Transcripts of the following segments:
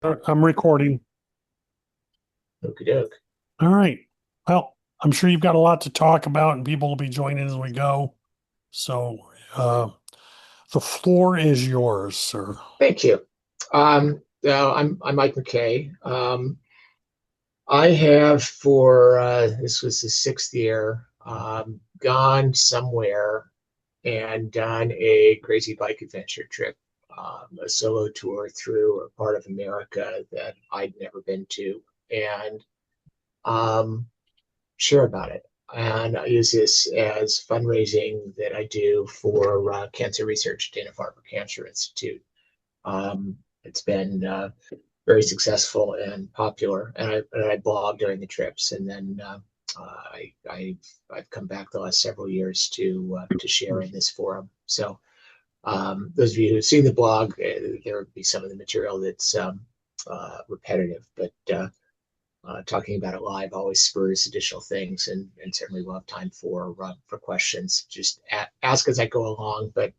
I'm recording. Okie doke. All right. Well, I'm sure you've got a lot to talk about and people will be joining as we go. So, the floor is yours, sir. Thank you. I'm Mike Mckay. I have for this was the sixth year gone somewhere and done a crazy bike adventure trip, a solo tour through a part of America that I'd never been to, and um, share about it. And I use this as fundraising that I do for cancer research, Dana-Farber Cancer Institute. It's been very successful and popular, and I blog during the trips, and then I've come back the last several years to share in this forum. So those of you who've seen the blog, there would be some of the material that's repetitive, but talking about it live always spurs additional things, and certainly we'll have time for questions. Just ask as I go along, but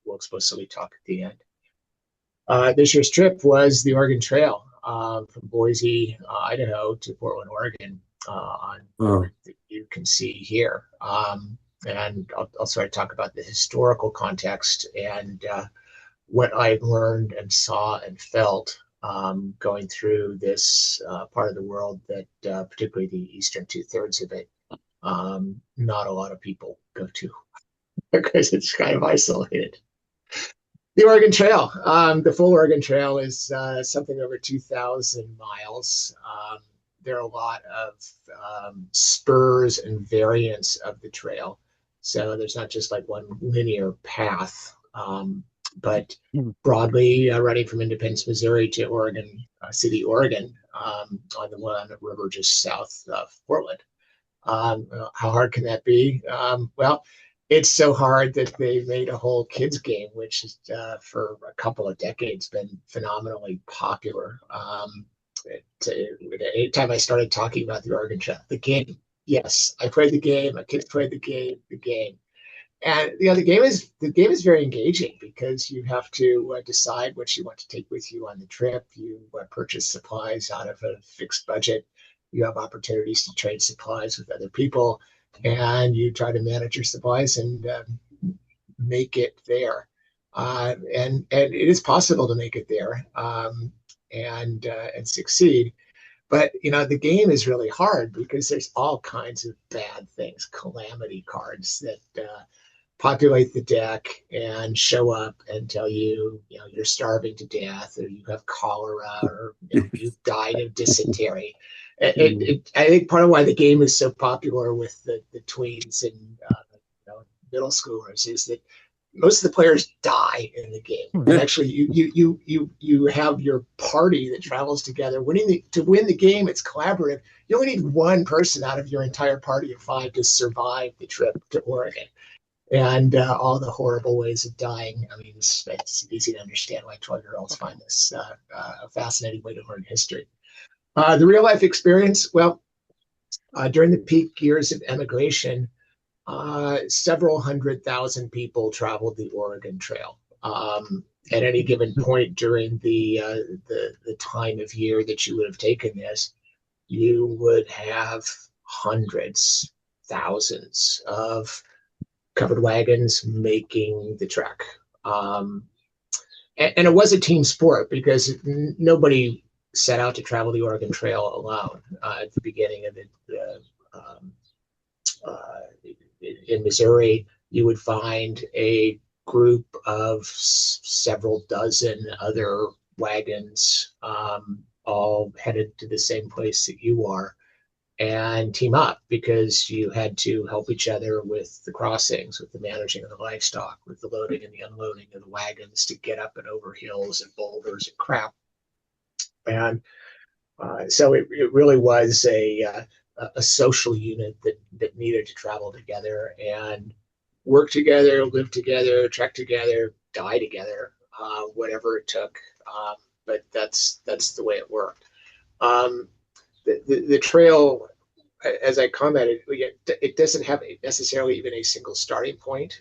we'll explicitly talk at the end. This year's trip was the Oregon Trail from Boise, Idaho to Portland, Oregon, on the Oh. route that you can see here. And I'll sort of talk about the historical context and what I learned and saw and felt going through this part of the world that, particularly the eastern two-thirds of it, not a lot of people go to because it's kind of isolated. The Oregon Trail, the full Oregon Trail is something over 2,000 miles. There are a lot of spurs and variants of the trail. So there's not just like one linear path, but broadly running from Independence, Missouri to Oregon City, Oregon, on the Willamette River just south of Portland. How hard can that be? Well, it's so hard that they made a whole kids game, which has for a couple of decades been phenomenally popular. Anytime I started talking about the Oregon Trail, the game, yes, I played the game. My kids played the game, and the game is very engaging because you have to decide what you want to take with you on the trip. You purchase supplies out of a fixed budget. You have opportunities to trade supplies with other people, and you try to manage your supplies and make it there. And it is possible to make it there and succeed. But the game is really hard because there's all kinds of bad things, calamity cards that populate the deck and show up and tell you, you're starving to death, or you have cholera, or you've died of dysentery. I think part of why the game is so popular with the tweens and middle schoolers is that most of the players die in the game, and actually you have your party that travels together. To win the game, it's collaborative. You only need one person out of your entire party of five to survive the trip to Oregon and all the horrible ways of dying. I mean, it's easy to understand why 12-year-olds find this a fascinating way to learn history. The real life experience, well, during the peak years of emigration, several 100,000 people traveled the Oregon Trail. At any given point during the time of year that you would have taken this, you would have hundreds, thousands of covered wagons making the trek. Um, and it was a team sport because nobody set out to travel the Oregon Trail alone. At the beginning of it, uh, in Missouri, you would find a group of several dozen other wagons, all headed to the same place that you are, and team up because you had to help each other with the crossings, with the managing of the livestock, with the loading and the unloading of the wagons to get up and over hills and boulders and crap. And so it really was a social unit that needed to travel together and work together, live together, trek together, die together, whatever it took. But that's the way it worked. Um, the trail, as I commented, it doesn't have necessarily even a single starting point.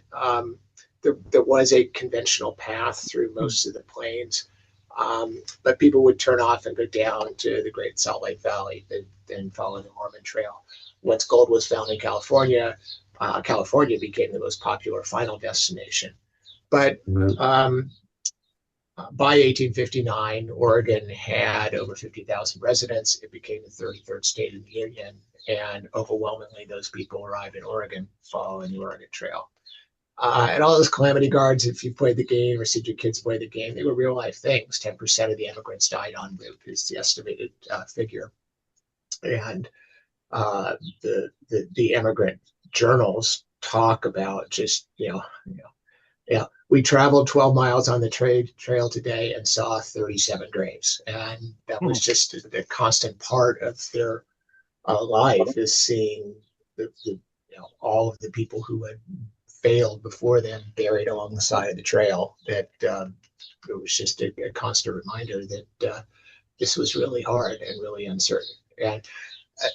There was a conventional path through most of the plains. But people would turn off and go down to the Great Salt Lake Valley and follow the Mormon Trail. Once gold was found in California, California became the most popular final destination. But by 1859, Oregon had over 50,000 residents. It became the 33rd state in the Union, and overwhelmingly, those people arrived in Oregon following the Oregon Trail. And all those calamity guards, if you played the game or said your kids played the game, they were real life things. 10% of the immigrants died en route is the estimated figure. And the immigrant journals talk about just, yeah, we traveled 12 miles on the trail today and saw 37 graves. And that was just a constant part of their life, is seeing all of the people who had failed before them buried along the side of the trail. That it was just a constant reminder that this was really hard and really uncertain. And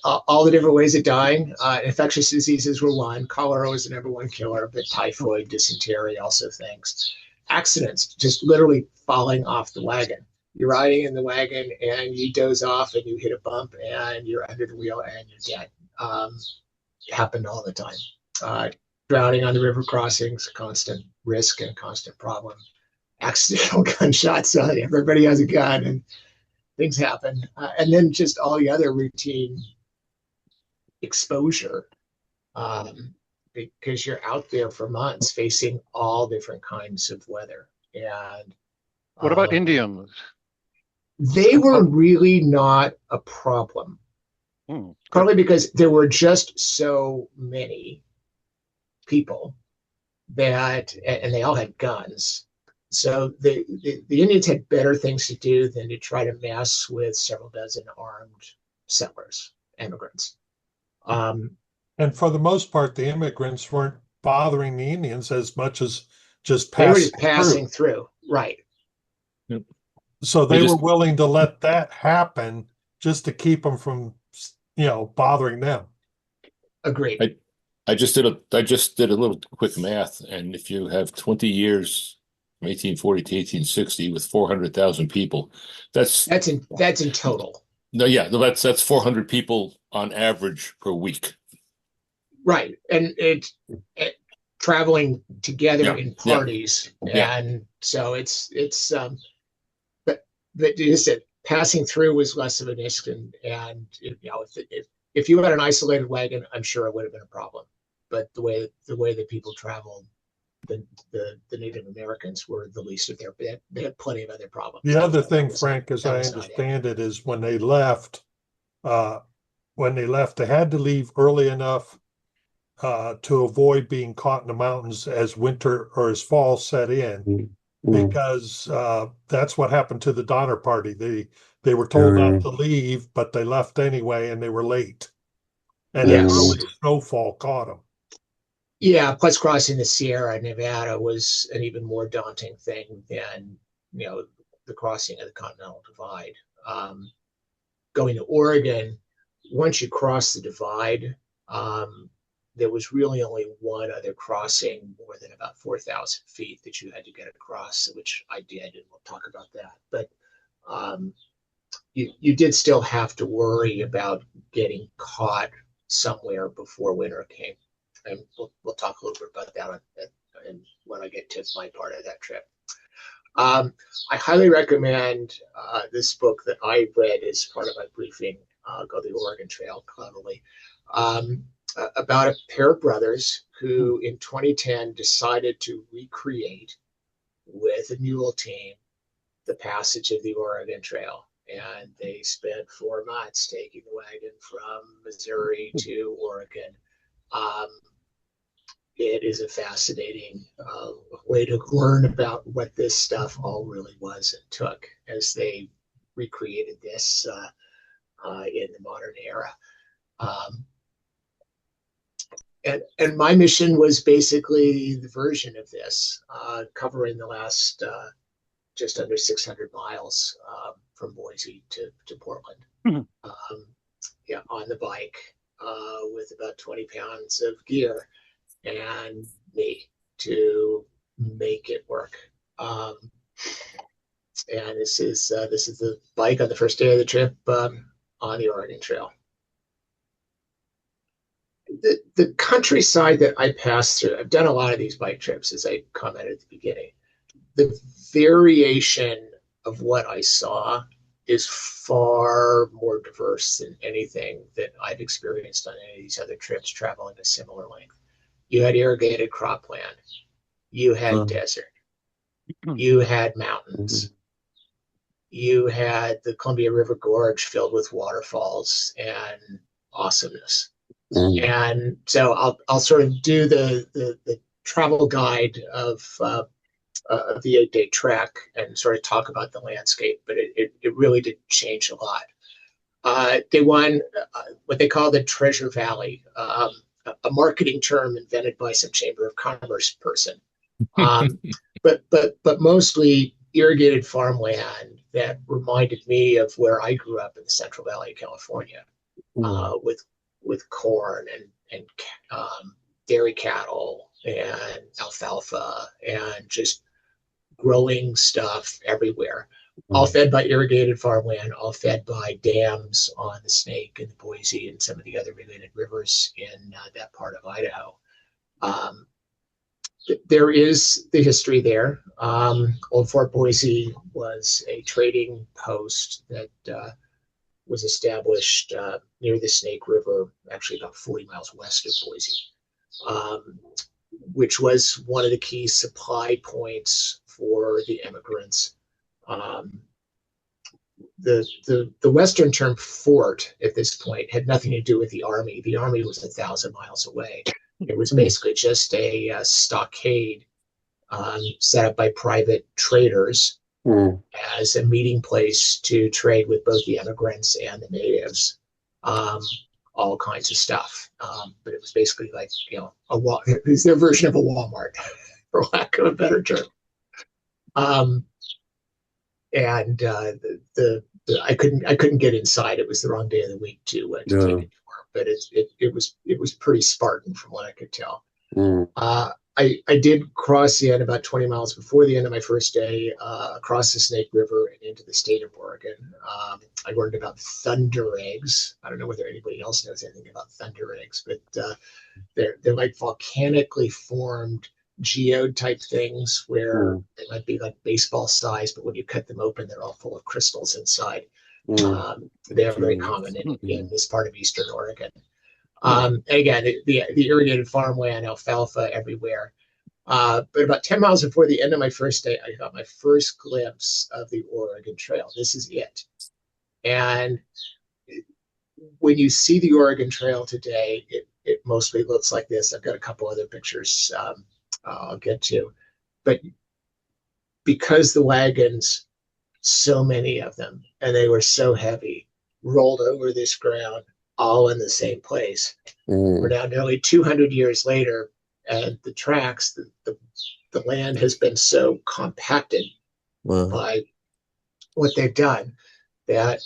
all the different ways of dying. Infectious diseases were one. Cholera was the number one killer, but typhoid, dysentery, also things. Accidents, just literally falling off the wagon. You're riding in the wagon and you doze off and you hit a bump and you're under the wheel and you're dead. It happened all the time. Drowning on the river crossings, constant risk and constant problem. Accidental gunshots. Everybody has a gun and things happen. And then just all the other routine exposure, because you're out there for months facing all different kinds of weather. And What about Indians? they were really not a problem, partly because there were just so many people that, and they all had guns. So the Indians had better things to do than to try to mess with several dozen armed settlers, immigrants. And for the most part, the immigrants weren't bothering the Indians as much as just They were passing just passing through. Right. through. So they were willing to let that happen just to keep them from, bothering them. Agreed. I just did a little quick math, and if you have 20 years from 1840 to 1860 with 400,000 people, that's in total. No, yeah, that's 400 people on average per week. Right, and it traveling together in parties, and so it's but you said passing through was less of an issue, and if you had an isolated wagon, I'm sure it would have been a problem. But the way that people traveled, the Native Americans were the least of they had plenty of other problems. The other thing, Frank, as I understand it, is when they left, they had to leave early enough to avoid being caught in the mountains as winter or as fall set in, because that's what happened to the Donner Party. They were told not to leave, but they left anyway, and they were late. And early snowfall caught them. Yeah, plus crossing the Sierra Nevada was an even more daunting thing than the crossing of the Continental Divide. Going to Oregon, once you cross the divide, there was really only one other crossing more than about 4,000 feet that you had to get across, which I did, and we'll talk about that. But you did still have to worry about getting caught somewhere before winter came. And we'll talk a little bit about that when I get to my part of that trip. I highly recommend this book that I read as part of my briefing, called The Oregon Trail, cleverly, about a pair of brothers who in 2010 decided to recreate with a mule team the passage of the Oregon Trail. And they spent 4 months taking the wagon from Missouri to Oregon. It is a fascinating way to learn about what this stuff all really was and took as they recreated this in the modern era. And my mission was basically the version of this, covering the last just under 600 miles from Boise to Portland. On the bike with about 20 pounds of gear and me to make it work. And this is the bike on the first day of the trip on the Oregon Trail. The countryside that I passed through, I've done a lot of these bike trips, as I commented at the beginning. The variation of what I saw is far more diverse than anything that I've experienced on any of these other trips traveling a similar length. You had irrigated cropland, you had desert, you had mountains, you had the Columbia River Gorge filled with waterfalls and awesomeness. And so I'll sort of do the travel guide of the 8-day trek and sort of talk about the landscape, but it really did change a lot. Day one, what they call the Treasure Valley, a marketing term invented by some Chamber of Commerce person, but mostly irrigated farmland that reminded me of where I grew up in the Central Valley of California, with corn and dairy cattle and alfalfa and just growing stuff everywhere, all fed by irrigated farmland, all fed by dams on the Snake and the Boise and some of the other related rivers in that part of Idaho. There is the history there. Old Fort Boise was a trading post that was established near the Snake River, actually about 40 miles west of Boise, which was one of the key supply points for the immigrants. The Western term fort at this point had nothing to do with the Army. The Army was 1,000 miles away. It was basically just a stockade set up by private traders as a meeting place to trade with both the immigrants and the natives, all kinds of stuff. But it was basically like, it was their version of a Walmart, for lack of a better term. I couldn't get inside. It was the wrong day of the week to take a tour, but it was pretty Spartan from what I could tell. I did cross the end about 20 miles before the end of my first day, across the Snake River and into the state of Oregon. I learned about thunder eggs. I don't know whether anybody else knows anything about thunder eggs, but they're like volcanically formed geode type things where they might be like baseball size, but when you cut them open, they're all full of crystals inside. They are very common in this part of Eastern Oregon. Again, the irrigated farmland, alfalfa everywhere. But about 10 miles before the end of my first day, I got my first glimpse of the Oregon Trail. This is it. And when you see the Oregon Trail today, it mostly looks like this. I've got a couple other pictures I'll get to. But because the wagons, so many of them, and they were so heavy, rolled over this ground all in the same place. We're now nearly 200 years later, and the tracks, the land has been so compacted by what they've done that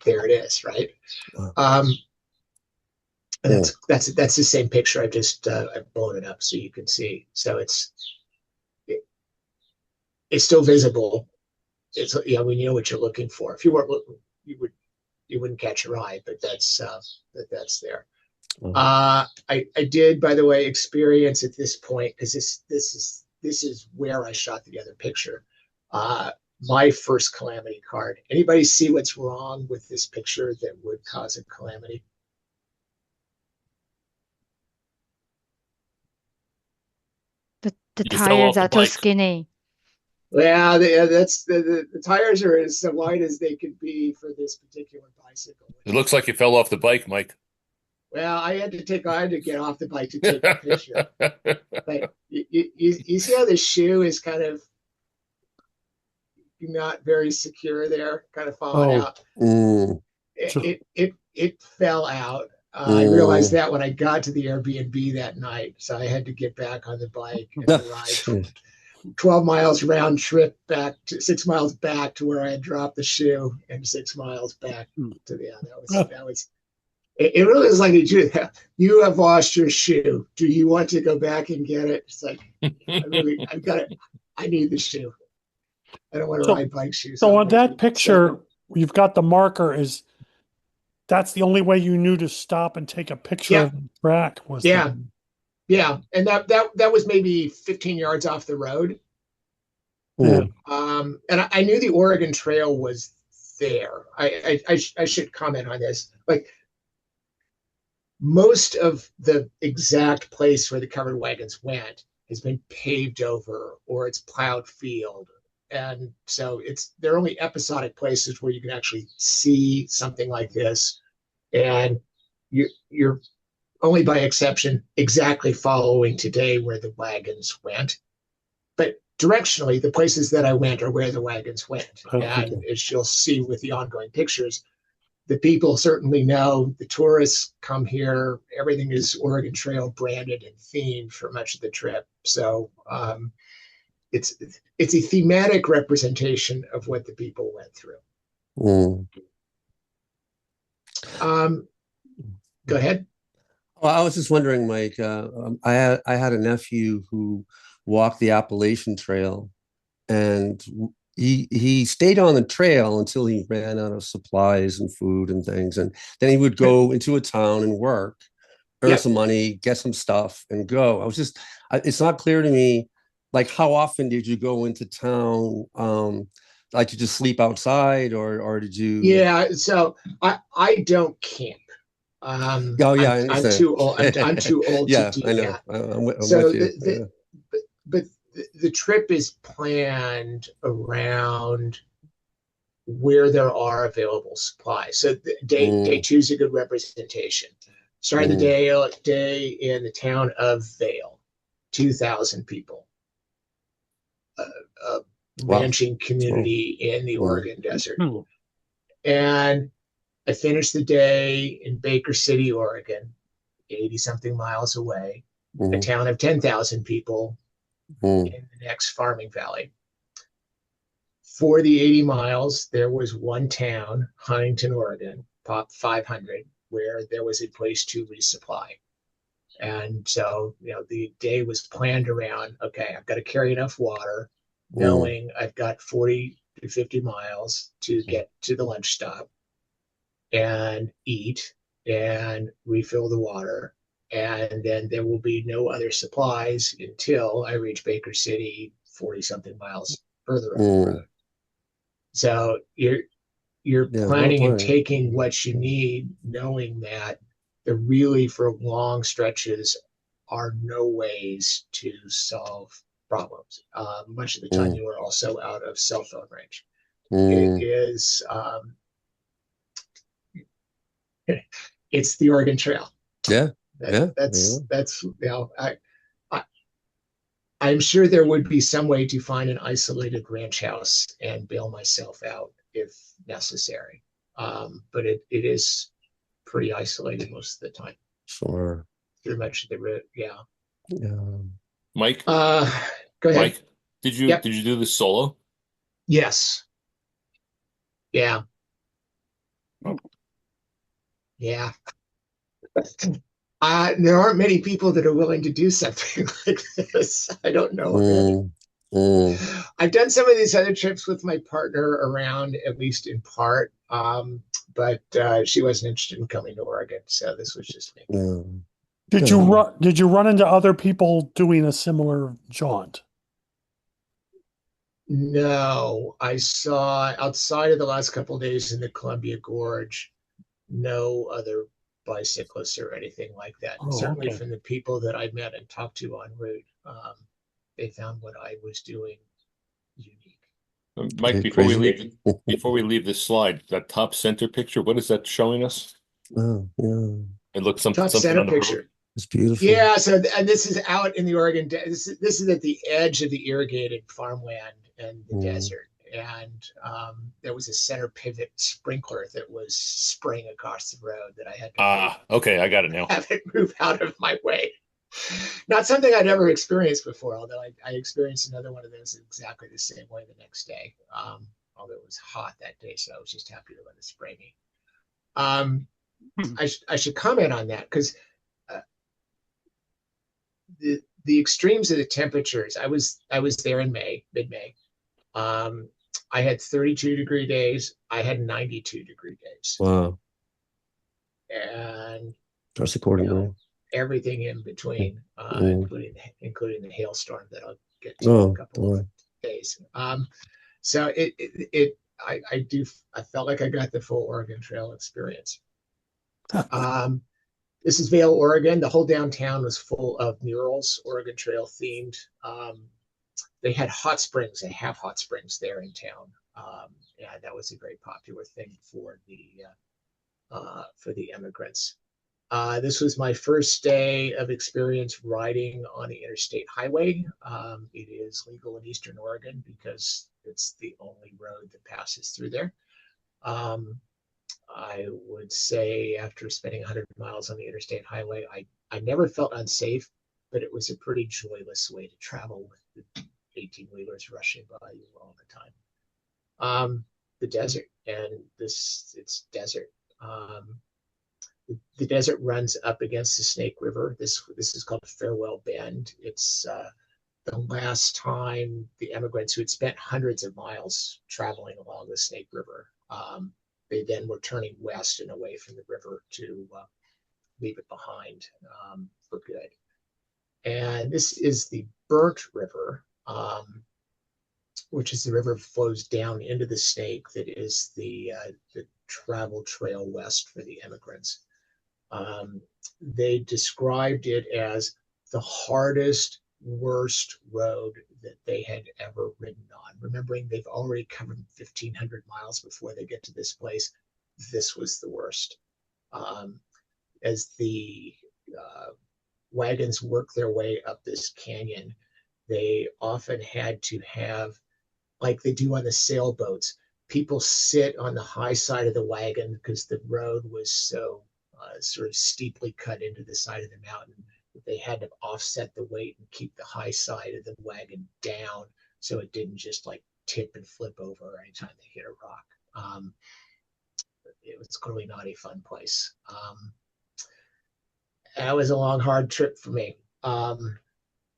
there it is, right? And that's the same picture. I've blown it up so you can see. So it's still visible. It's when you know what you're looking for. If you weren't, you wouldn't catch your eye, but that's there. I did, by the way, experience at this point, because this is where I shot the other picture. My first calamity card. Anybody see what's wrong with this picture that would cause a calamity? The You fell off tires the are too bike. skinny. Well, that's the tires are as wide as they could be for this particular bicycle. It looks like you fell off the bike, Mike. Well, I had to get off the bike to take the picture. But you see how the shoe is kind of not very secure there, kind of falling out. It fell out. I realized that when I got to the Airbnb that night, so I had to get back on the bike and ride 12 miles round trip back to 6 miles back to where I had dropped the shoe, and 6 miles back to the that was it really is like you have lost your shoe. Do you want to go back and get it? It's like I need the shoe. I don't want to So- ride bike shoes. So on on my that feet. picture, you've got the marker. That's the only way you knew to stop and take a picture Yeah. of the track was Yeah. Yeah, and that was maybe 15 yards off the road. Yeah. And I knew the Oregon Trail was there. I should comment on this. Like most of the exact place where the covered wagons went has been paved over or it's plowed field. And so they're only episodic places where you can actually see something like this. And you're only by exception exactly following today where the wagons went. But directionally, the places that I went are where the wagons went. Oh, And okay. as you'll see with the ongoing pictures, the people certainly know, the tourists come here, everything is Oregon Trail branded and themed for much of the trip. So it's a thematic representation of what the people went through. Go ahead. Well, I was just wondering, Mike. I had a nephew who walked the Appalachian Trail, and he stayed on the trail until he ran out of supplies and food and things, and then he would go into a town and work, earn some money, get some stuff, and go. It's not clear to me, like how often did you go into town? Like you just sleep outside, or did you? Yeah, so I don't camp. Oh yeah, I I'm understand. too old. I'm too old Yeah, to do I know. that. I'm So with you. but the trip is planned around where there are available supplies. So day two is a good representation. Started the day in the town of Vail, 2,000 people, a ranching community in the Oregon desert. And I finished the day in Baker City, Oregon, 80 something miles away, a town of 10,000 people in the next farming valley. For the 80 miles, there was one town, Huntington, Oregon, Pop 500, where there was a place to resupply. And so, the day was planned around, okay, I've got to carry enough water, knowing I've got 40 to 50 miles to get to the lunch stop and eat and refill the water. And then there will be no other supplies until I reach Baker City, 40 something miles further up the road. So you're planning and taking what you need, knowing that there really for long stretches are no ways to solve problems. Much of the time you are also out of cell phone range. It is it's the Oregon Trail. That's I'm sure there would be some way to find an isolated ranch house and bail myself out if necessary. But it is pretty isolated most of the time. Sure. Through much of the route, yeah. Mike? Go ahead. Mike, did you do this solo? Yes. Yeah. Yeah. There aren't many people that are willing to do something like this. I don't know. I've done some of these other trips with my partner around, at least in part, but she wasn't interested in coming to Oregon, so this was just me. Did you run into other people doing a similar jaunt? No, I saw outside of the last couple of days in the Columbia Gorge, no other bicyclists or anything like that. Certainly from the people that I met and talked to en route, they found what I was doing unique. Mike, before we leave this slide, that top center picture, what is that showing us? It looks Top something center on the picture. road. It's beautiful. Yeah, and this is out in the Oregon. This is at the edge of the irrigated farmland and the desert. And there was a center pivot sprinkler that was spraying across the road that I had to okay, I got it now. have it move out of my way. Not something I'd ever experienced before, although I experienced another one of those exactly the same way the next day. Although it was hot that day, so I was just happy to let it spray me. I should comment on that because the extremes of the temperatures. I was there in mid-May, I had 32-degree days. I had 92-degree days, Wow. and Dress you accordingly. know, everything in between, Mm. including the hailstorm that I'll get to in Oh, a couple boy. of days. So I felt like I got the full Oregon Trail experience. This is Vail, Oregon. The whole downtown was full of murals, Oregon Trail themed. They had hot springs. They have hot springs there in town. Yeah, that was a very popular thing for the immigrants. This was my first day of experience riding on the interstate highway. It is legal in Eastern Oregon because it's the only road that passes through there. I would say after spending 100 miles on the interstate highway, I never felt unsafe, but it was a pretty joyless way to travel with the 18-wheelers rushing by you all the time. The desert, and it's desert. The desert runs up against the Snake River. This is called Farewell Bend. It's the last time the immigrants who had spent hundreds of miles traveling along the Snake River, they then were turning west and away from the river to leave it behind for good. And this is the Burnt River, which is the river that flows down into the Snake. That is the travel trail west for the immigrants. They described it as the hardest, worst road that they had ever ridden on. Remembering they've already covered 1,500 miles before they get to this place, this was the worst. As the wagons work their way up this canyon, they often had to have, like they do on the sailboats, people sit on the high side of the wagon because the road was so sort of steeply cut into the side of the mountain. They had to offset the weight and keep the high side of the wagon down so it didn't just like tip and flip over anytime they hit a rock. It was clearly not a fun place. That was a long, hard trip for me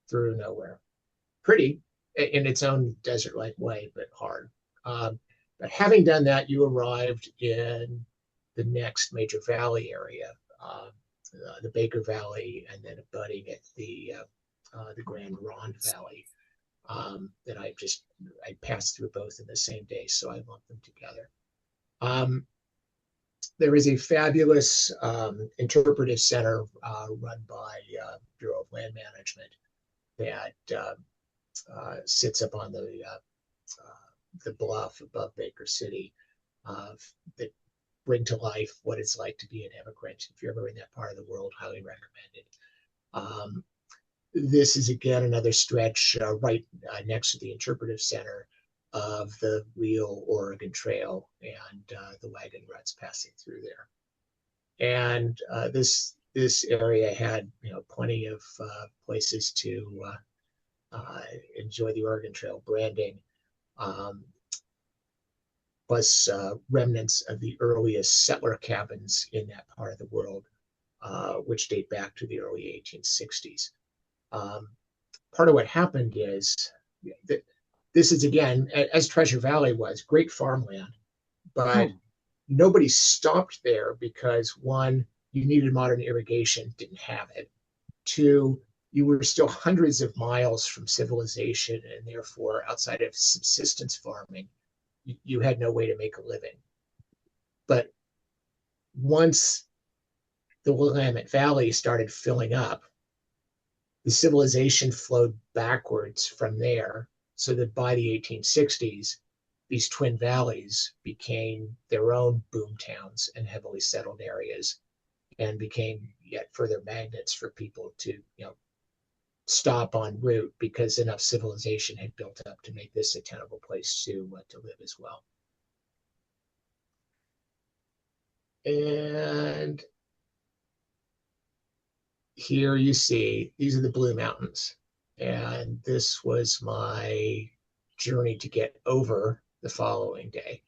through nowhere. Pretty in its own desert-like way, but hard. But having done that, you arrived in the next major valley area, the Baker Valley, and then abutting at the Grand Ronde Valley. That I passed through both in the same day, so I lumped them together. There is a fabulous interpretive center run by Bureau of Land Management that sits up on the bluff above Baker City that bring to life what it's like to be an immigrant. If you're ever in that part of the world, highly recommend it. This is again another stretch right next to the interpretive center of the real Oregon Trail and the wagon ruts passing through there. And this area had plenty of places to enjoy the Oregon Trail branding, plus remnants of the earliest settler cabins in that part of the world, which date back to the early 1860s. Part of what happened is that this is, again, as Treasure Valley was, great farmland, but nobody stopped there because, one, you needed modern irrigation, didn't have it. Two, you were still hundreds of miles from civilization, and therefore, outside of subsistence farming, you had no way to make a living. But once the Willamette Valley started filling up, the civilization flowed backwards from there, so that by the 1860s, these twin valleys became their own boom towns and heavily settled areas, and became yet further magnets for people to stop en route because enough civilization had built up to make this a tenable place to live as well. And here you see, these are the Blue Mountains. And this was my journey to get over the following day,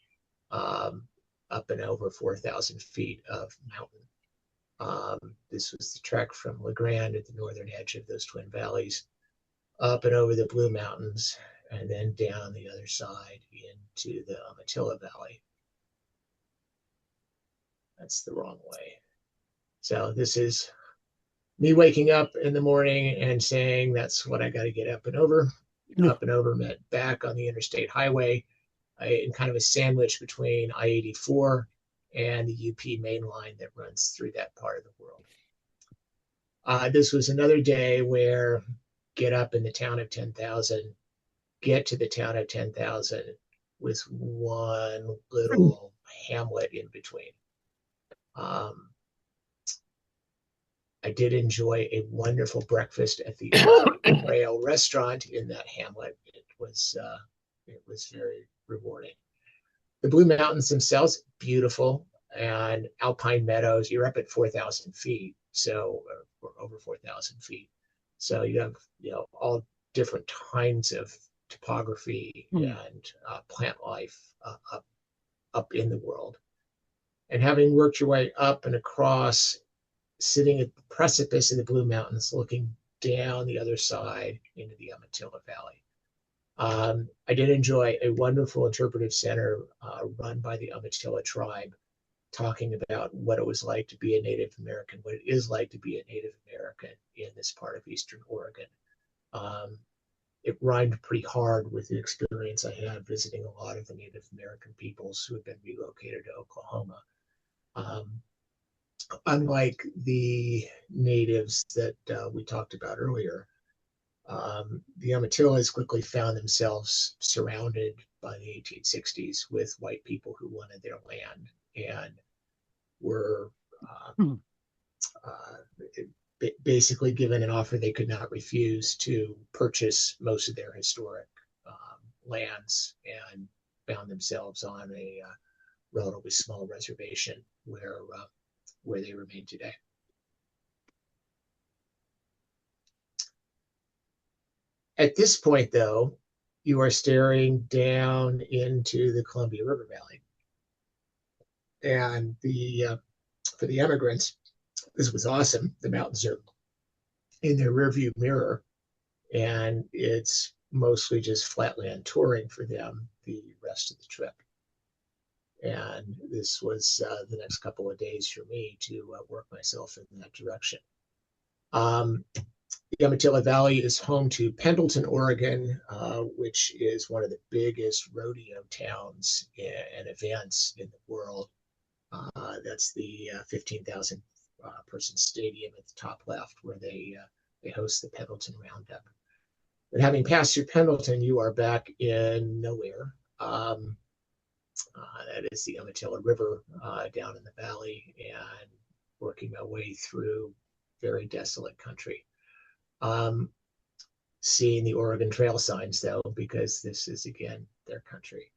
up and over 4,000 feet of mountain. This was the trek from La Grande at the northern edge of those twin valleys, up and over the Blue Mountains, and then down the other side into the Umatilla Valley. That's the wrong way. So this is me waking up in the morning and saying that's what I got to get up and over. Up and over meant back on the interstate highway in kind of a sandwich between I-84 and the UP main line that runs through that part of the world. This was another day where get up in the town of 10,000, get to the town of 10,000 with one little hamlet in between. I did enjoy a wonderful breakfast at the Rail restaurant in that hamlet. It was very rewarding. The Blue Mountains themselves, beautiful, and alpine meadows. You're up at 4,000 feet, so or over 4,000 feet. So you have all different kinds of topography and plant life up in the world. And having worked your way up and across, sitting at the precipice of the Blue Mountains, looking down the other side into the Umatilla Valley. I did enjoy a wonderful interpretive center run by the Umatilla tribe, talking about what it was like to be a Native American, what it is like to be a Native American in this part of Eastern Oregon. It rhymed pretty hard with the experience I had visiting a lot of the Native American peoples who had been relocated to Oklahoma. Unlike the natives that we talked about earlier, the Umatillas quickly found themselves surrounded by the 1860s with white people who wanted their land and were basically given an offer they could not refuse to purchase most of their historic lands, and found themselves on a relatively small reservation where they remain today. At this point, though, you are staring down into the Columbia River Valley. And for the immigrants, this was awesome. The mountains are in their rearview mirror, and it's mostly just flatland touring for them the rest of the trip. And this was the next couple of days for me to work myself in that direction. The Umatilla Valley is home to Pendleton, Oregon, which is one of the biggest rodeo towns and events in the world. That's the 15,000 person stadium at the top left, where they host the Pendleton Roundup. But having passed through Pendleton, you are back in nowhere. That is the Umatilla River down in the valley, and working my way through very desolate country. Seeing the Oregon Trail signs, though, because this is, again, their country.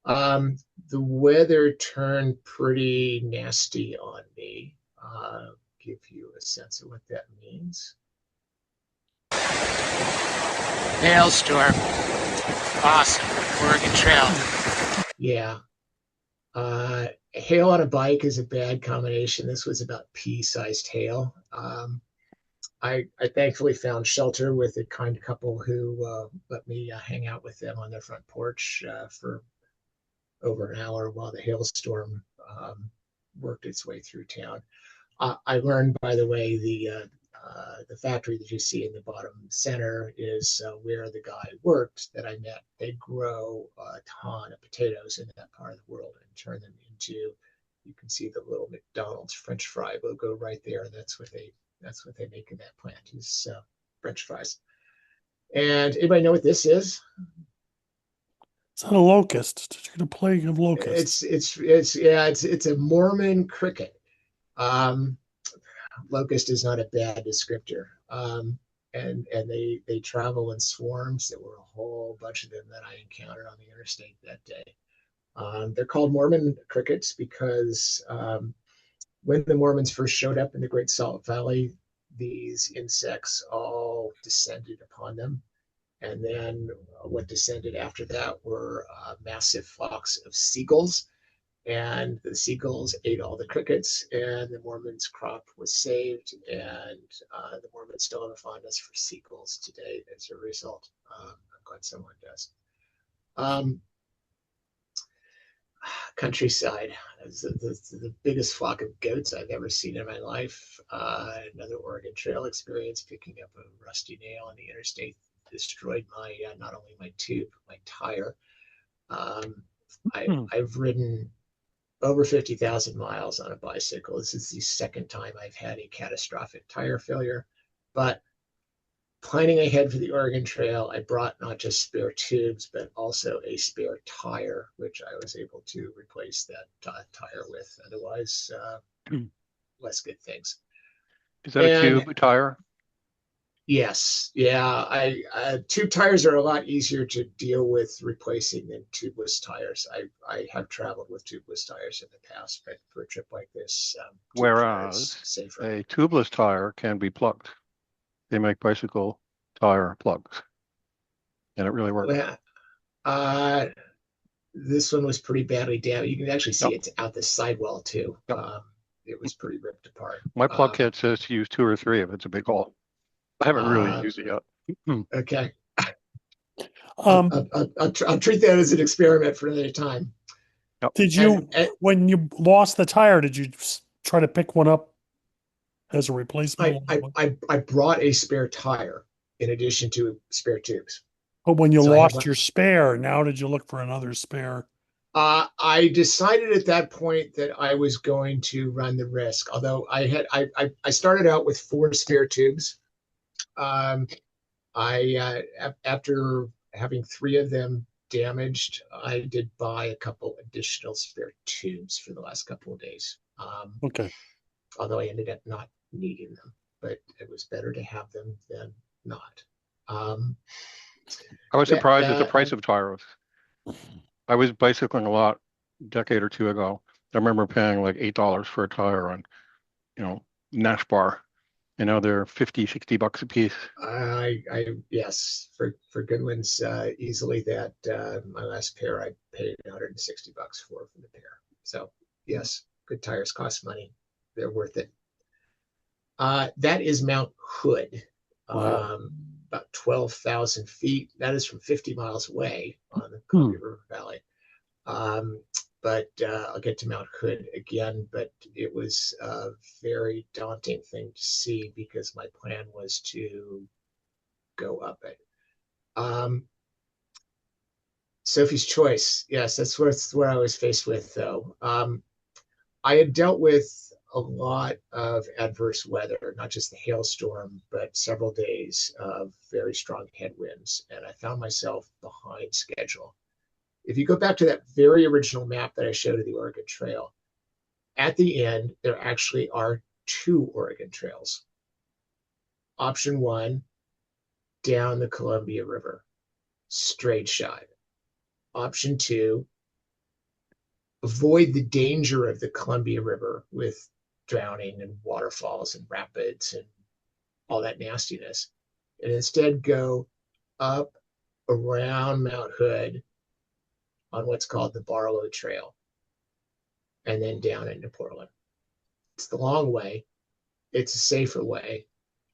The weather turned pretty nasty on me. Give you a sense of what that means. Hailstorm. Awesome. Oregon Trail. Yeah. Hail on a bike is a bad combination. This was about pea-sized hail. I thankfully found shelter with a kind couple who let me hang out with them on their front porch for over an hour while the hailstorm worked its way through town. I learned, by the way, the factory that you see in the bottom center is where the guy worked that I met. They grow a ton of potatoes in that part of the world and turn them into, you can see the little McDonald's French fry logo right there. That's what they make in that plant, is French fries. And anybody know what this is? It's not a locust. It's a plague of locusts. It's a Mormon cricket. Locust is not a bad descriptor. And they travel in swarms. There were a whole bunch of them that I encountered on the interstate that day. They're called Mormon crickets because when the Mormons first showed up in the Great Salt Valley, these insects all descended upon them. And then what descended after that were massive flocks of seagulls. And the seagulls ate all the crickets, and the Mormons' crop was saved. And the Mormons still have a fondness for seagulls today as a result. I'm glad someone does. Countryside. The biggest flock of goats I've ever seen in my life. Another Oregon Trail experience, picking up a rusty nail on the interstate destroyed my not only my tube, but my tire. I've ridden over 50,000 miles on a bicycle. This is the second time I've had a catastrophic tire failure. But planning ahead for the Oregon Trail, I brought not just spare tubes, but also a spare tire, which I was able to replace that tire with. Otherwise, less good things. Is that a tube tire? Yes, yeah. Tube tires are a lot easier to deal with replacing than tubeless tires. I have traveled with tubeless tires in the past, but for a trip like this, Whereas safer. a tubeless tire can be plugged. They make bicycle tire plugs, and it really works. Well, this one was pretty badly damaged. You can actually see Yep. it's out the sidewall too. Yep. It was pretty ripped apart. My plug kit says to use 2 or 3 if it's a big hole. I haven't really used it yet. Okay. Um, I'll treat that as an experiment for another time. did you, when you lost the tire, did you try to pick one up as a replacement? I brought a spare tire in addition to spare tubes. But when you So lost your spare, now did you look for another spare? I decided at that point that I was going to run the risk. Although I started out with 4 spare tubes. After having 3 of them damaged, I did buy a couple additional spare tubes for the last couple of days. Okay. Although I ended up not needing them, but it was better to have them than not. I was surprised at the price of tires. I was bicycling a lot a decade or 2 ago. I remember paying like $8 for a tire on, Nash Bar. Now they're $50-$60 a piece. Yes, for good ones, easily that my last pair I paid $160 for the pair. So yes, good tires cost money. They're worth it. That is Mount Hood, about 12,000 feet. That is from 50 miles away on the Columbia River Valley. But I'll get to Mount Hood again, but it was a very daunting thing to see because my plan was to go up it. Sophie's Choice. Yes, that's what I was faced with, though. I had dealt with a lot of adverse weather, not just the hailstorm, but several days of very strong headwinds, and I found myself behind schedule. If you go back to that very original map that I showed of the Oregon Trail, at the end, there actually are 2 Oregon Trails. Option 1, down the Columbia River, straight shot. Option 2, avoid the danger of the Columbia River with drowning and waterfalls and rapids and all that nastiness, and instead go up around Mount Hood on what's called the Barlow Trail, and then down into Portland. It's the long way. It's a safer way,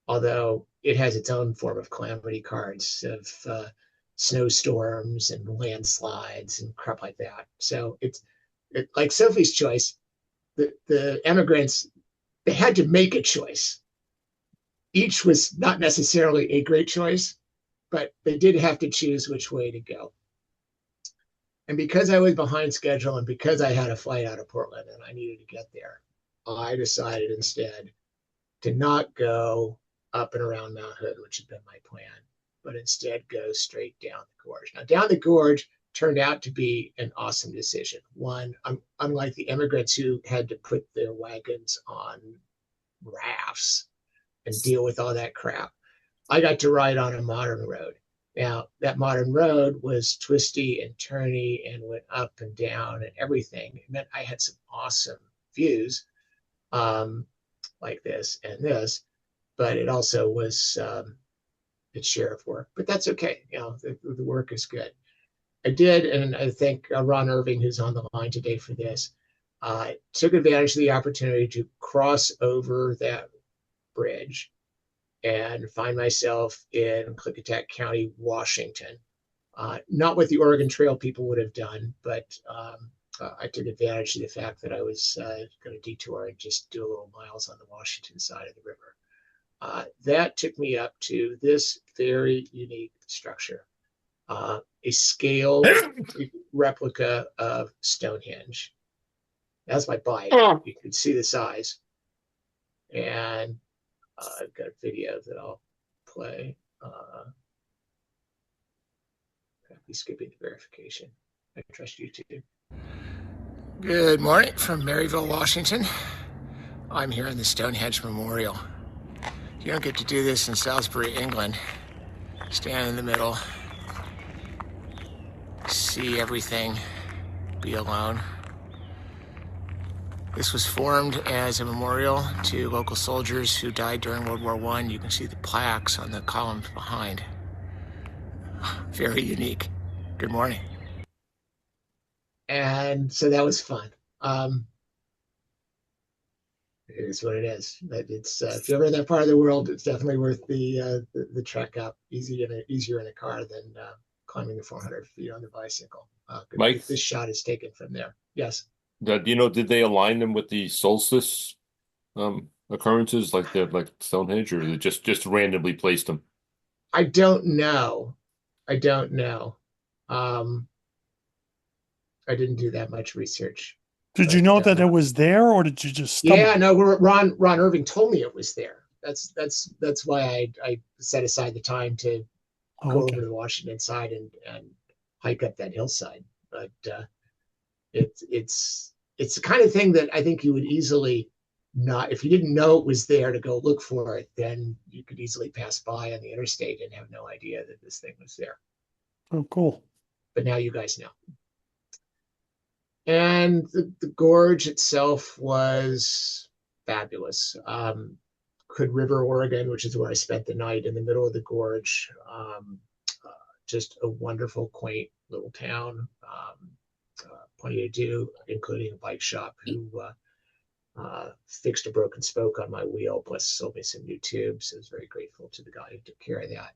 although it has its own form of calamity cards of snowstorms and landslides and crap like that. So it's like Sophie's Choice. The emigrants, they had to make a choice. Each was not necessarily a great choice, but they did have to choose which way to go. And because I was behind schedule and because I had a flight out of Portland and I needed to get there, I decided instead to not go up and around Mount Hood, which had been my plan, but instead go straight down the gorge. Now, down the gorge turned out to be an awesome decision. One, unlike the immigrants who had to put their wagons on rafts and deal with all that crap, I got to ride on a modern road. Now, that modern road was twisty and turny and went up and down and everything. It meant I had some awesome views like this and this, but it also was its share of work. But that's okay. The work is good. I did, and I think Ron Irving, who's on the line today for this, took advantage of the opportunity to cross over that bridge and find myself in Clickitat County, Washington, Not what the Oregon Trail people would have done, but I took advantage of the fact that I was going to detour and just do a little miles on the Washington side of the river. That took me up to this very unique structure, a scaled replica of Stonehenge. That's my bike. You can see the size. And I've got a video that I'll play. I'll be skipping the verification. I trust you too. Good morning from Maryville, Washington. I'm here in the Stonehenge Memorial. You don't get to do this in Salisbury, England. Stand in the middle, see everything, be alone. This was formed as a memorial to local soldiers who died during World War I. You can see the plaques on the columns behind. Very unique. Good morning. And so that was fun. It is what it is. But it's if you're ever in that part of the world, it's definitely worth the trek up. Easier in a car than climbing the 400 feet on the bicycle. Mike? This shot is taken from there. Yes. Did they align them with the solstice occurrences like Stonehenge, or they just randomly placed them? I don't know. I didn't do that much research. Did you know that it was there, or did you just stumble? Yeah, no, Ron Irving told me it was there. That's why I set aside the time to go over to the Washington side and hike up that hillside. But it's the kind of thing that I think you would easily not, if you didn't know it was there to go look for it, then you could easily pass by on the interstate and have no idea that this thing was there. Oh, cool. But now you guys know. And the gorge itself was fabulous. Hood River, Oregon, which is where I spent the night in the middle of the gorge. Just a wonderful, quaint little town. Plenty to do, including a bike shop who fixed a broken spoke on my wheel, plus sold me some new tubes. I was very grateful to the guy who took care of that.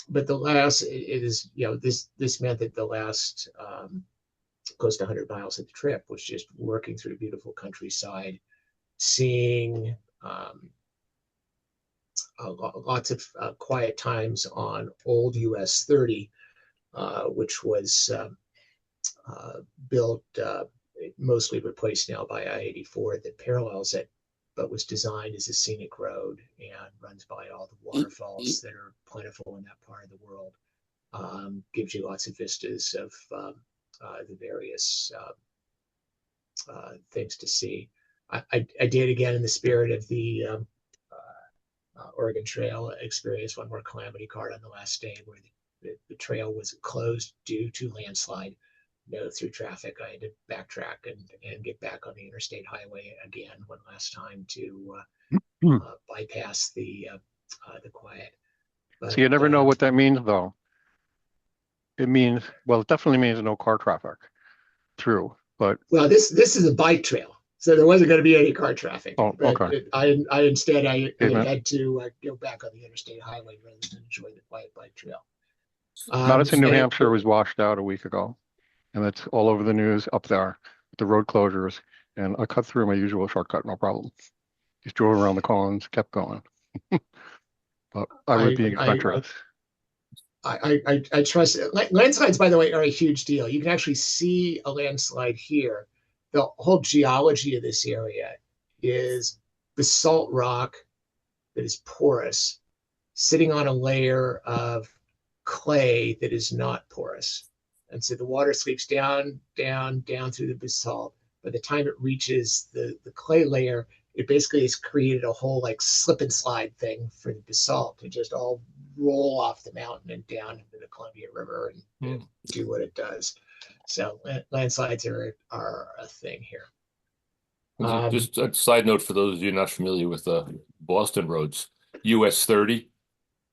But the last, this meant that the last close to 100 miles of the trip was just working through beautiful countryside, seeing lots of quiet times on old US 30, which was built, mostly replaced now by I-84 that parallels it, but was designed as a scenic road and runs by all the waterfalls that are plentiful in that part of the world. Gives you lots of vistas of the various things to see. I did, again, in the spirit of the Oregon Trail experience, one more calamity card on the last day where the trail was closed due to landslide. No through traffic. I had to backtrack and get back on the interstate highway again one last time to bypass the quiet. But, so you never know what that means, though. It means, well, it definitely means no car traffic through, but. Well, this is a bike trail, so there wasn't going to be any car traffic. Oh, okay. I instead had to go back on the interstate highway rather than enjoy the quiet bike trail. Madison, New Hampshire was washed out a week ago, and it's all over the news up there with the road closures. And I cut through my usual shortcut, no problem. Just drove around the cones, kept going. But I would be adventurous. I trust it. Landslides, by the way, are a huge deal. You can actually see a landslide here. The whole geology of this area is basalt rock that is porous, sitting on a layer of clay that is not porous. And so the water sweeps down through the basalt. By the time it reaches the clay layer, it basically has created a whole like slip and slide thing for the basalt to just all roll off the mountain and down into the Columbia River and do what it does. So landslides are a thing here. Just a side note for those of you not familiar with Boston roads, US 30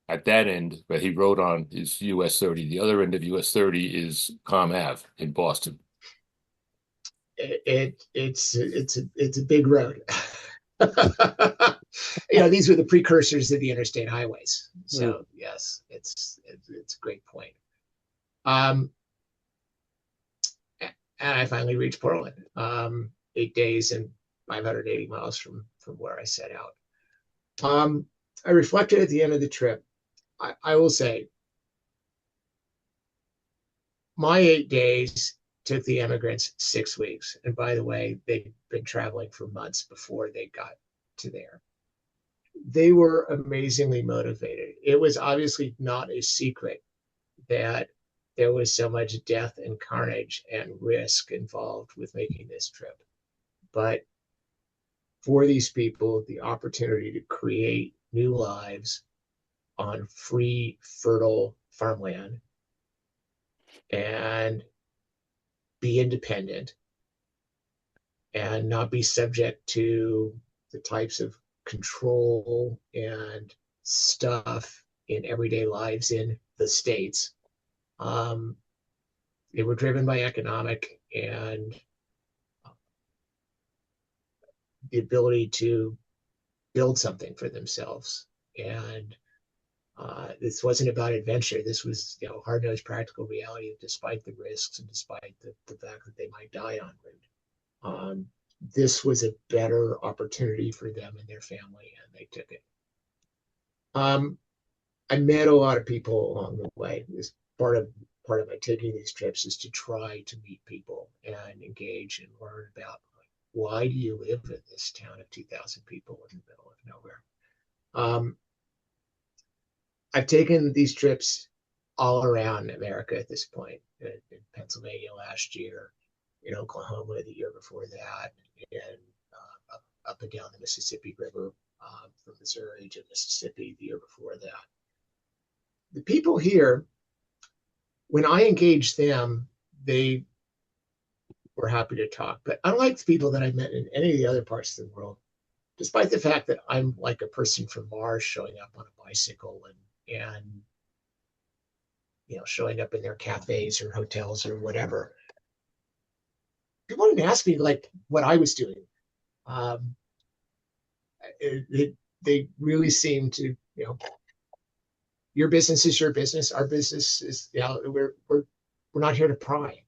at that end that he rode on is US 30. The other end of US 30 is Com Ave in Boston. It's a big road. These were the precursors of the interstate highways. So yes, it's a great point. Um, and I finally reached Portland, 8 days and 580 miles from where I set out. I reflected at the end of the trip. I will say, my 8 days took the immigrants 6 weeks. And by the way, they'd been traveling for months before they got to there. They were amazingly motivated. It was obviously not a secret that there was so much death and carnage and risk involved with making this trip. But for these people, the opportunity to create new lives on free, fertile farmland and be independent and not be subject to the types of control and stuff in everyday lives in the States. They were driven by economic and the ability to build something for themselves. And this wasn't about adventure. This was, hard-nosed practical reality, despite the risks and despite the fact that they might die en route. This was a better opportunity for them and their family, and they took it. I met a lot of people along the way. This part of my taking these trips is to try to meet people and engage and learn about, like, why do you live in this town of 2,000 people in the middle of nowhere? I've taken these trips all around America at this point. In Pennsylvania last year, in Oklahoma the year before that, and up and down the Mississippi River, from Missouri to Mississippi the year before that. The people here, when I engaged them, they were happy to talk. But unlike the people that I met in any of the other parts of the world, despite the fact that I'm like a person from Mars showing up on a bicycle and showing up in their cafes or hotels or whatever, people didn't ask me like what I was doing. They really seem to, your business is your business. Our business is, we're not here to pry.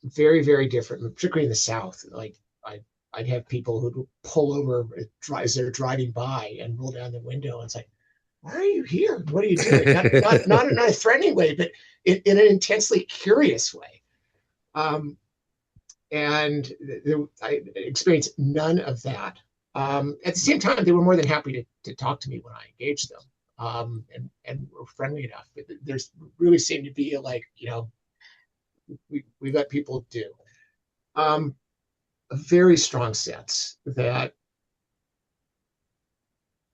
Very, very different, particularly in the South. Like I'd have people who'd pull over as they're driving by and roll down the window and say, "Why are you here? What are you doing?" Not in a threatening way, but in an intensely curious way. And I experienced none of that. At the same time, they were more than happy to talk to me when I engaged them, and were friendly enough. But there's really seemed to be we let people do. A very strong sense that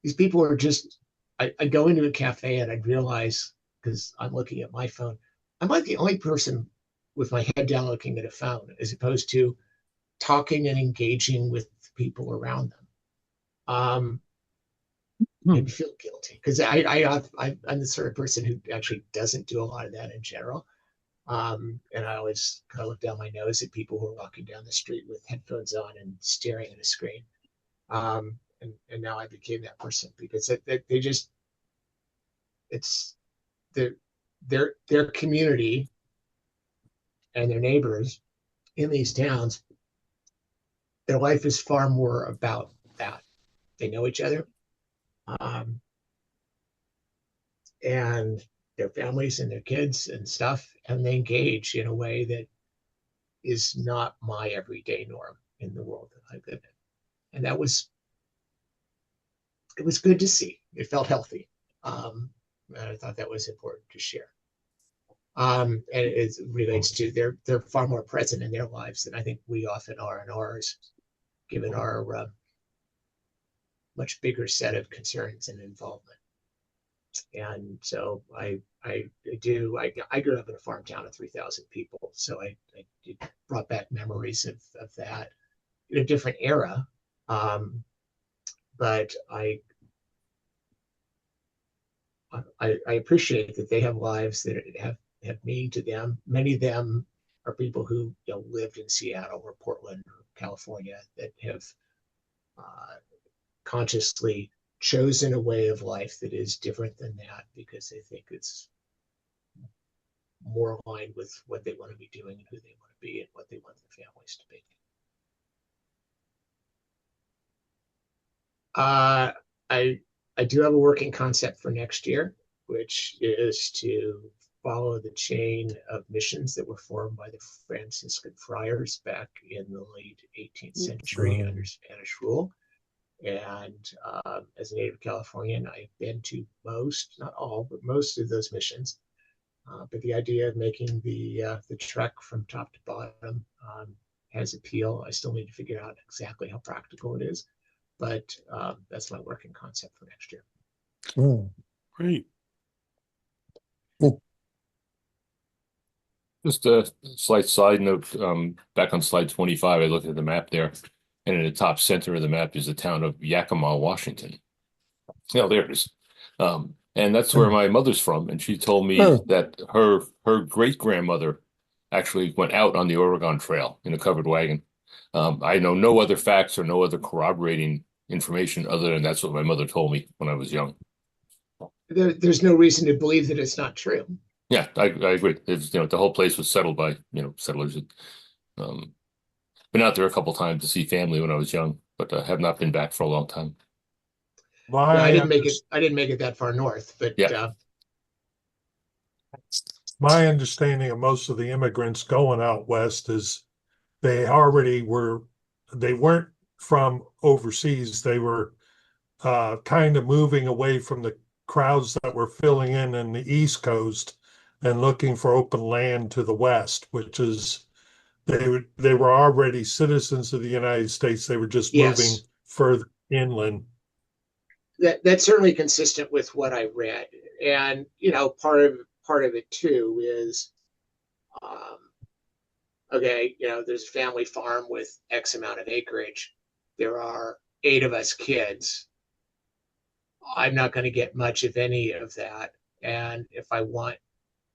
these people are just. I go into a cafe and I realize, because I'm looking at my phone, I'm like the only person with my head down looking at a phone, as opposed to talking and engaging with people around them. Made me feel guilty because I'm the sort of person who actually doesn't do a lot of that in general. And I always kind of look down my nose at people who are walking down the street with headphones on and staring at a screen. And now I became that person because they just, it's their community and their neighbors in these towns. Their life is far more about that. They know each other, and their families and their kids and stuff, and they engage in a way that is not my everyday norm in the world that I live in. And it was good to see. It felt healthy. And I thought that was important to share. And it relates to they're far more present in their lives than I think we often are in ours, given our much bigger set of concerns and involvement. And so I grew up in a farm town of 3,000 people, so I brought back memories of that in a different era. But I appreciate that they have lives that have meaning to them. Many of them are people who lived in Seattle or Portland or California that have consciously chosen a way of life that is different than that because they think it's more aligned with what they want to be doing and who they want to be and what they want their families to be. I do have a working concept for next year, which is to follow the chain of missions that were formed by the Franciscan friars back in the late 18th century under Spanish rule. And as a native Californian, I've been to most, not all, but most of those missions. But the idea of making the trek from top to bottom has appeal. I still need to figure out exactly how practical it is, but that's my working concept for next year. Oh, Great. Just a slight side note, back on slide 25, I looked at the map there, and in the top center of the map is the town of Yakima, Washington. Oh, there it is. And that's where my mother's from, and she told me Oh. that her great-grandmother actually went out on the Oregon Trail in a covered wagon. I know no other facts or no other corroborating information other than that's what my mother told me when I was young. There's no reason to believe that it's not true. Yeah, I agree. It's, the whole place was settled by, settlers. Been out there a couple times to see family when I was young, but have not been back for a long time. Yeah, I didn't make it that far north, but Yeah. My understanding of most of the immigrants going out west is they weren't from overseas. They were kind of moving away from the crowds that were filling in the East Coast and looking for open land to the west, which is they were already citizens of the United States. They were just moving further inland. That's certainly consistent with what I read, and part of it too is, okay, there's a family farm with X amount of acreage. There are 8 of us kids. I'm not going to get much of any of that, and if I want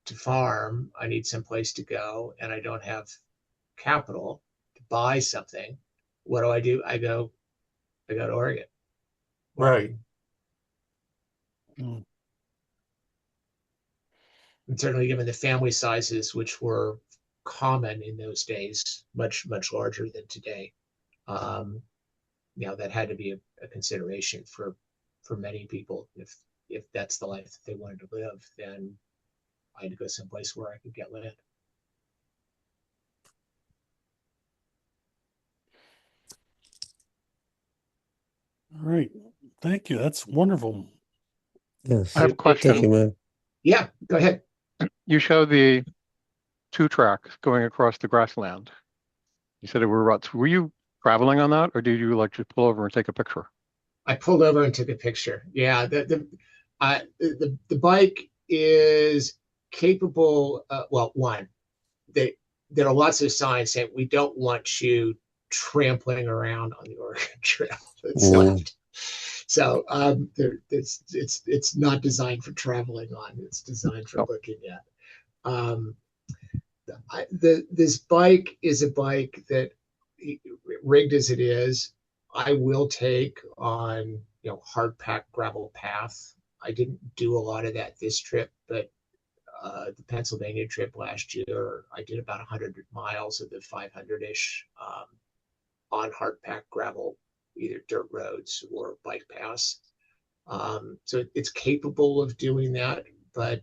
to farm, I need some place to go, and I don't have capital to buy something. What do? I go to Oregon. Right. Mm. And certainly given the family sizes, which were common in those days, much, much larger than today, that had to be a consideration for many people. If that's the life that they wanted to live, then I had to go someplace where I could get land. All right. Thank you. That's wonderful. Yes. I have a question. Thank you, man. Yeah, go ahead. You show the 2 tracks going across the grassland. You said it were ruts. Were you traveling on that, or did you like just pull over and take a picture? I pulled over and took a picture. Yeah, the bike is capable. Well, one, there are lots of signs saying we don't want you trampling around on the Oregon Trail. So it's not designed for traveling on. It's designed for looking at. This bike is a bike that, rigged as it is, I will take on hard packed gravel path. I didn't do a lot of that this trip, but the Pennsylvania trip last year, I did about 100 miles of the 500-ish on hard packed gravel, either dirt roads or bike paths. So it's capable of doing that, but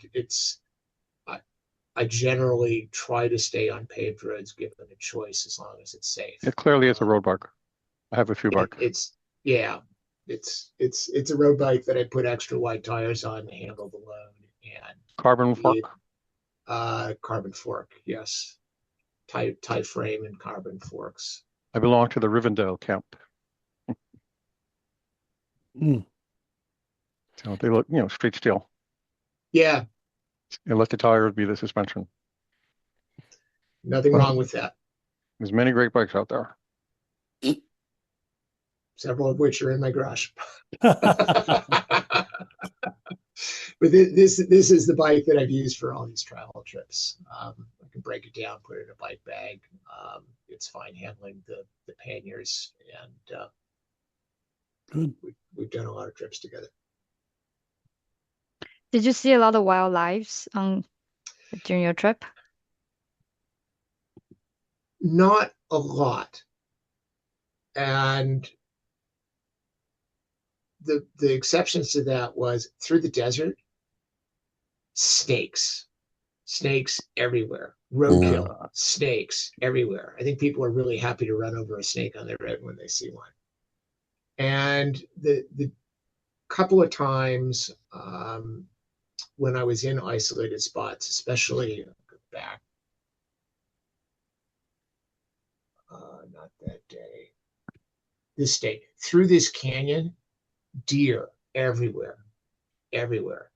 I generally try to stay on paved roads given a choice as long as it's safe. It clearly is a road bike. I have a few bikes. It's a road bike that I put extra wide tires on to handle the load, and Carbon fork. carbon fork, yes, tie frame and carbon forks. I belong to the Rivendell camp. Mm. So they look, straight steel. Yeah, And let the tires be the suspension. nothing wrong with that. There's many great bikes out there. Several of which are in my garage. But this is the bike that I've used for all these travel trips. I can break it down, put it in a bike bag. It's fine handling the panniers, and Good. we've done a lot of trips together. Did you see a lot of wildlife? during your trip? Not a lot. And the exceptions to that was through the desert, snakes everywhere, roadkill, snakes everywhere. I think people are really happy to run over a snake on the road when they see one. And the couple of times when I was in isolated spots, especially back, not that day, this day, through this canyon, deer everywhere, everywhere.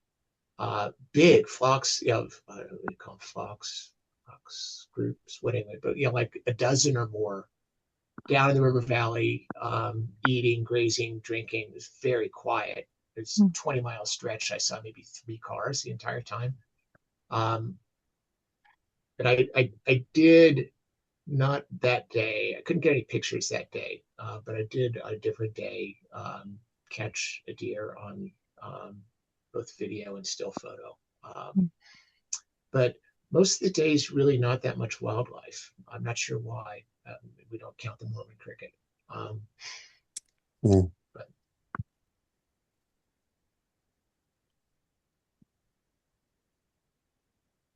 Big flocks, what do they call them? Fox groups, whatever, but like a dozen or more down in the river valley, eating, grazing, drinking. It was very quiet. It's 20-mile stretch. I saw maybe 3 cars the entire time. But I did not that day. I couldn't get any pictures that day, but I did on a different day catch a deer on both video and still photo. But most of the days, really not that much wildlife. I'm not sure why. We don't count the Mormon cricket. But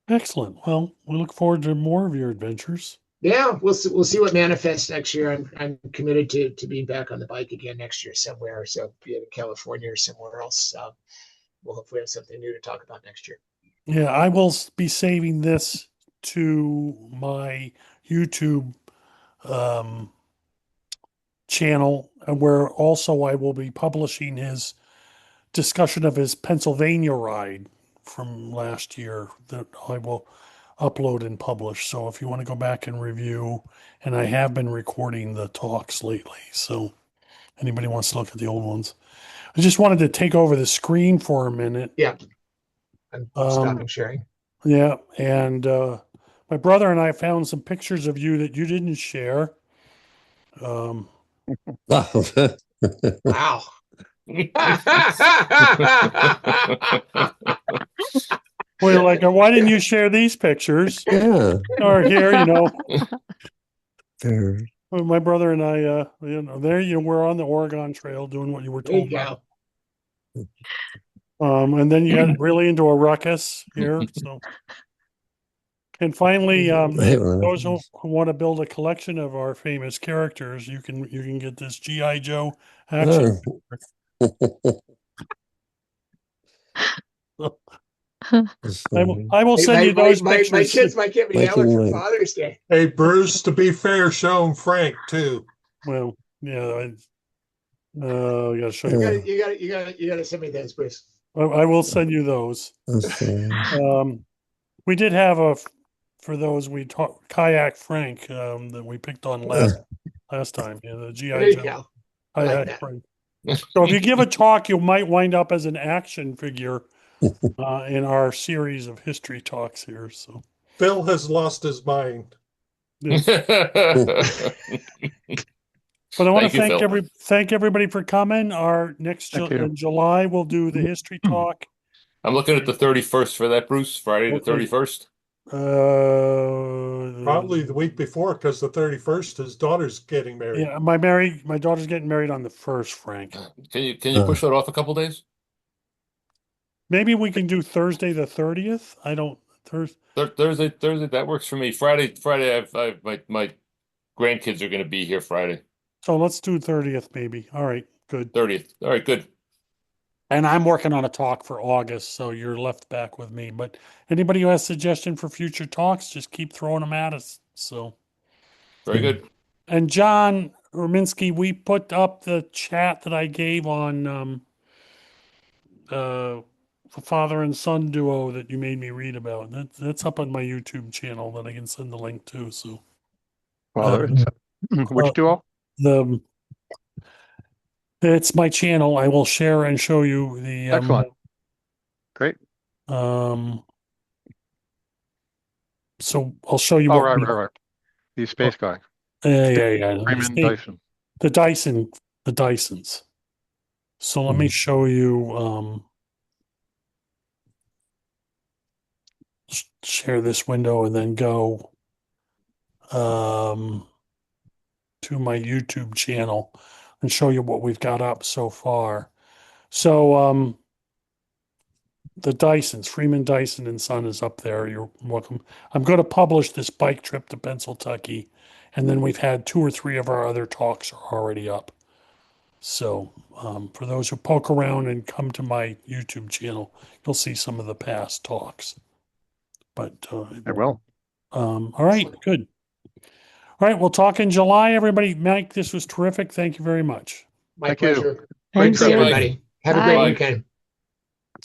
Excellent. Well, we look forward to more of your adventures. yeah, we'll see what manifests next year. I'm committed to being back on the bike again next year somewhere. So be it in California or somewhere else. We'll hopefully have something new to talk about next year. Yeah, I will be saving this to my YouTube channel, where also I will be publishing his discussion of his Pennsylvania ride from last year that I will upload and publish. So if you want to go back and review, and I have been recording the talks lately, so anybody wants to look at the old ones. I just wanted to take over the screen for a minute. Yeah, I'm stopping sharing. Yeah, and my brother and I found some pictures of you that you didn't share. Wow. We're like, why didn't you share these pictures? Yeah. Or here, Fair. my brother and I, there, we're on the Oregon Trail doing what you were There you told about. go. And then you got really into a ruckus here. So, and finally, those who want to build a collection of our famous characters, you can get this G.I. Joe action. I will send you those pictures. My kids might get me that one for Father's Day. Hey, Bruce, to be fair, show him Frank too. Well, yeah, I gotta show you. You gotta send me those, Bruce. I will send you those. We did have for those we talked kayak Frank that we picked on last time. Yeah, the GI Joe kayak Frank. So if you give a talk, you might wind up as an action figure in our series of history talks here. So Phil has lost his mind. Yeah. But I want to thank everybody for coming. Our next in July we'll do the history talk. I'm looking at the 31st for that, Bruce. Friday the 31st. Probably the week before, because the 31st, his daughter's getting married. Yeah, my daughter's getting married on the 1st, Frank. Can you push that off a couple days? Maybe we can do Thursday the 30th. I don't Thursday that works for me. Friday my grandkids are going to be here Friday. So let's do 30th maybe. All right, good. 30th. All right, good. And I'm working on a talk for August, so you're left back with me. But anybody who has suggestion for future talks, just keep throwing them at us. So very good. And John Rominski, we put up the chat that I gave on the father and son duo that you made me read about. That's up on my YouTube channel that I can send the link to. So which duo? It's my channel. I will share and show you the excellent. Great. So I'll show you. Right. The space guy. Yeah. Dyson. The Dysons. So let me show you. share this window and then go to my YouTube channel and show you what we've got up so far. So the Dysons, Freeman Dyson and Son is up there. You're welcome. I'm going to publish this bike trip to Pennsylvania, and then we've had 2 or 3 of our other talks are already up. So for those who poke around and come to my YouTube channel, you'll see some of the past talks. But I will. all right, good. All right, we'll talk in July, everybody. Mike, this was terrific. Thank you very much. My Thank you. pleasure. Great Thank to see you. everybody. Have a Bye. great Bye. weekend.